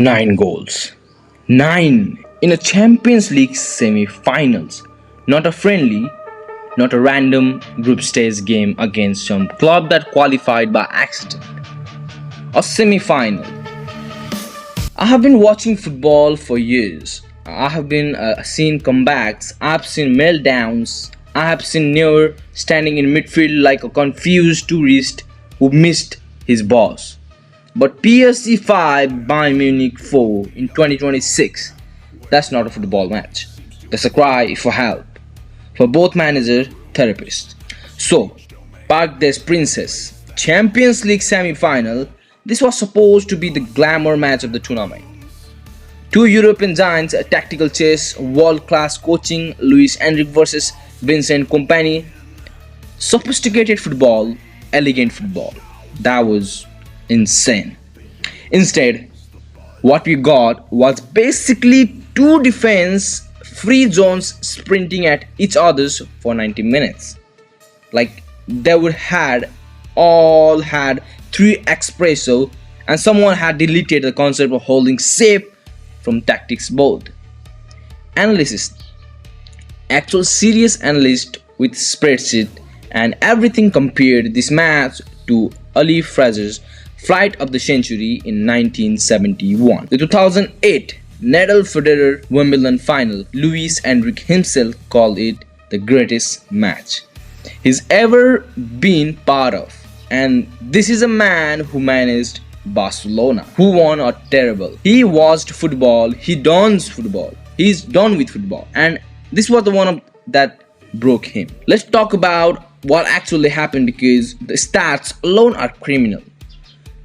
9 goals. 9 in a Champions League semi-finals. Not a friendly, not a random group stage game against some club that qualified by accident. A semi-final. I have been watching football for years. I have been seen comebacks. I have seen meltdowns. I have seen Neuer standing in midfield like a confused tourist who missed his boss. But PSG 5, Bayern Munich 4 in 2026, that's not a football match. That's a cry for help for both manager therapists. So, Parc des Princes, Champions League semi-final, this was supposed to be the glamour match of the tournament. Two European giants, a tactical chess, world-class coaching, Luis Enrique versus Vincent Kompany, sophisticated football, elegant football. That was insane. Instead, what we got was basically two defense free zones sprinting at each other's for 90 minutes. Like they would all had 3 espresso and someone had deleted the concept of holding safe from tactics board. Analysts, actual serious analysts with spreadsheet and everything compared this match to Ali Fraser's Flight of the Century in 1971. The 2008 Nadal Federer Wimbledon final, Luis Enrique himself called it the greatest match he's ever been part of. And this is a man who managed Barcelona, who won a terrible. He watched football, he dons football, he's done with football. And this was the one that broke him. Let's talk about what actually happened because the stats alone are criminal.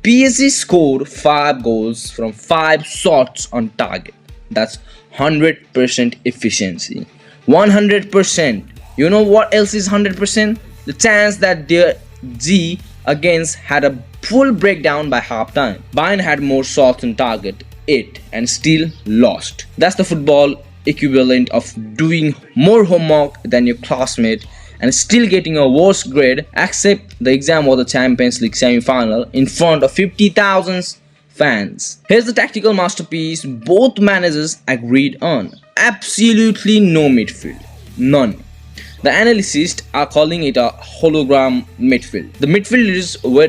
PSG scored 5 goals from 5 shots on target. That's 100% efficiency. 100%. You know what else is 100%? The chance that their G against had a full breakdown by halftime. Bayern had more shots on target, 8, and still lost. That's the football equivalent of doing more homework than your classmate and still getting a worse grade, except the exam was the Champions League semi-final in front of 50,000 fans. Here's the tactical masterpiece both managers agreed on. Absolutely no midfield. None. The analysts are calling it a hologram midfield. The midfielders were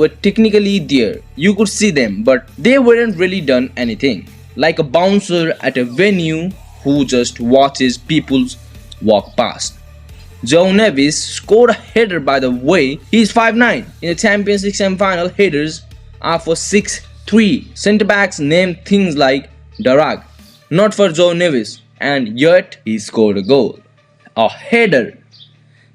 technically there. You could see them, but they weren't really done anything. Like a bouncer at a venue who just watches people walk past. João Neves scored a header, by the way. He's 5'9". In the Champions League semi-final, headers are for 6'3". Centre-backs name things like Darag, not for João Neves, and yet he scored a goal. A header.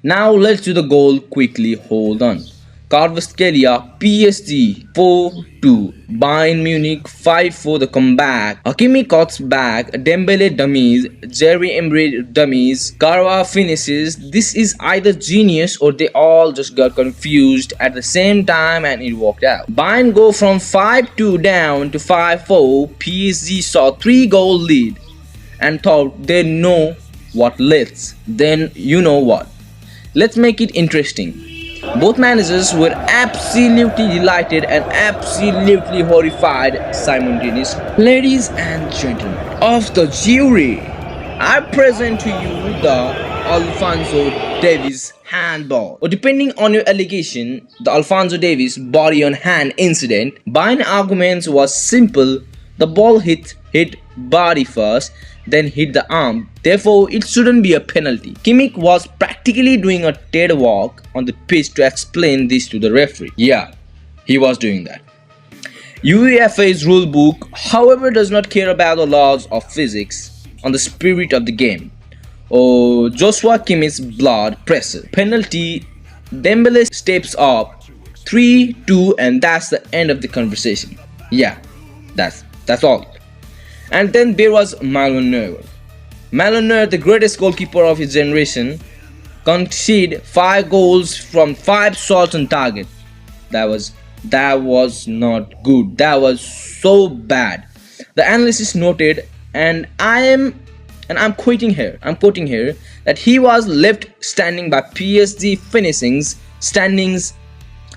Now let's do the goal quickly, hold on. Kvaratskhelia, PSG 4-2, Bayern Munich 5-4 the comeback. Hakimi cuts back, Dembele dummies, Emery dummies, Karwa finishes. This is either genius or they all just got confused at the same time and it worked out. Bayern go from 5-2 down to 5-4. PSG saw 3-goal lead and thought they know what let's. Then you know what. Let's make it interesting. Both managers were absolutely delighted and absolutely horrified simultaneously. Ladies and gentlemen of the jury, I present to you the Alphonso Davies handball. Or depending on your allegation, the Alphonso Davies body on hand incident. Bayern arguments was simple. The ball hit body first, then hit the arm. Therefore, it shouldn't be a penalty. Kimmich was practically doing a TED walk on the pitch to explain this to the referee. Yeah, he was doing that. UEFA's rulebook, however, does not care about the laws of physics on the spirit of the game. Oh, Joshua Kimmich's blood pressure. Penalty, Dembele steps up, 3-2, and that's the end of the conversation. Yeah, that's all. And then there was Manuel Neuer. Manuel Neuer, the greatest goalkeeper of his generation, conceded 5 goals from 5 shots on target. That was not good. That was so bad. The analysts noted, and I'm quoting here, that he was left standing by PSG finishings, standings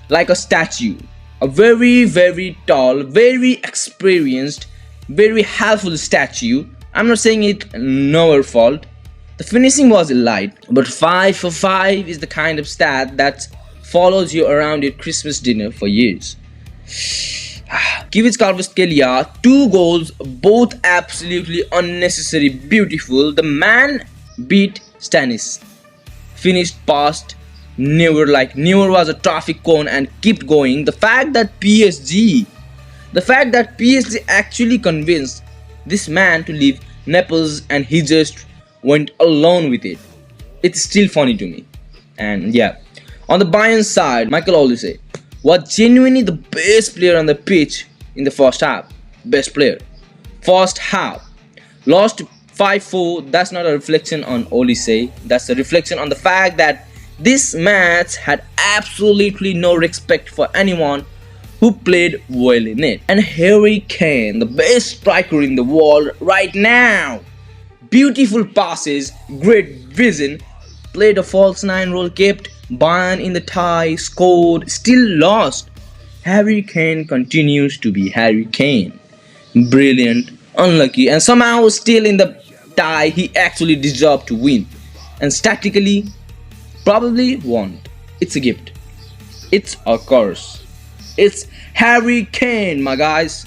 like a statue. A very, very tall, very experienced, very helpful statue. I'm not saying it no fault. The finishing was elite, but 5 for 5 is the kind of stat that follows you around your Christmas dinner for years. Kvaratskhelia, 2 goals, both absolutely unnecessary, beautiful. The man beat Stanis, finished past Neuer like Neuer was a traffic cone and kept going. The fact that PSG actually convinced this man to leave Naples and he just went alone with it. It's still funny to me. And yeah, on the Bayern side, Michael Olise was genuinely the best player on the pitch in the first half. Best player. First half. Lost 5-4. That's not a reflection on Olise. That's a reflection on the fact that this match had absolutely no respect for anyone who played well in it. And Harry Kane, the best striker in the world right now. Beautiful passes, great vision, played a false 9 role, kept Bayern in the tie, scored, still lost. Harry Kane continues to be Harry Kane. Brilliant, unlucky, and somehow still in the tie. He actually deserved to win. And statistically, probably won't. It's a gift. It's a curse. It's Harry Kane, my guys.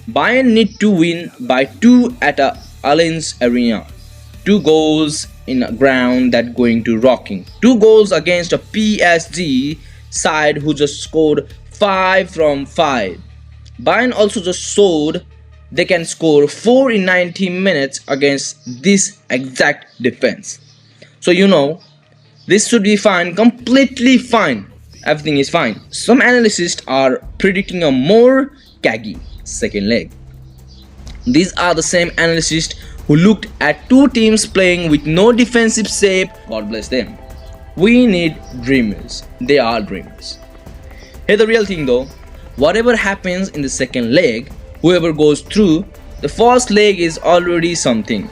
Bayern need to win by 2 at a Allianz Arena. 2 goals in a ground that going to rocking. 2 goals against a PSG side who just scored 5 from 5. Bayern also just showed they can score 4 in 90 minutes against this exact defense. So this should be fine, completely fine. Everything is fine. Some analysts are predicting a more caggy second leg. These are the same analysts who looked at 2 teams playing with no defensive shape. God bless them. We need dreamers. They are dreamers. Here's the real thing though. Whatever happens in the second leg, whoever goes through, the first leg is already something.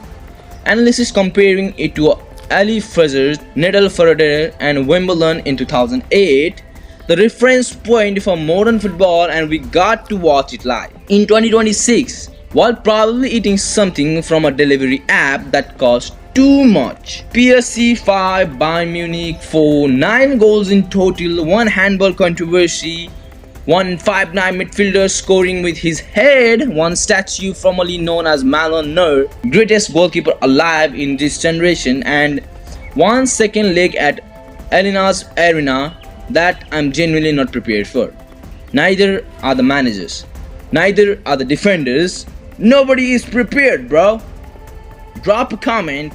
Analysts comparing it to Ali Fraser's Nadal Federer and Wimbledon in 2008, the reference point for modern football, and we got to watch it live. In 2026, while probably eating something from a delivery app that cost too much. PSG 5, Bayern Munich 4, 9 goals in total, 1 handball controversy, 1 5'9" midfielder scoring with his head, 1 statue formerly known as Malon Nur, greatest goalkeeper alive in this generation, and 1 second leg at Allianz Arena that I'm genuinely not prepared for. Neither are the managers. Neither are the defenders. Nobody is prepared, bro. Drop a comment.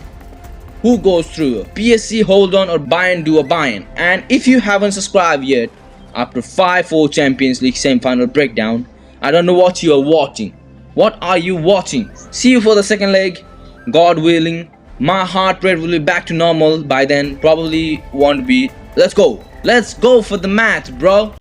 Who goes through? PSG hold on or Bayern do a Bayern? And if you haven't subscribed yet, after 5-4 Champions League semi-final breakdown, I don't know what you are watching. What are you watching? See you for the second leg. God willing, my heart rate will be back to normal by then. Probably won't be. Let's go. Let's go for the match, bro.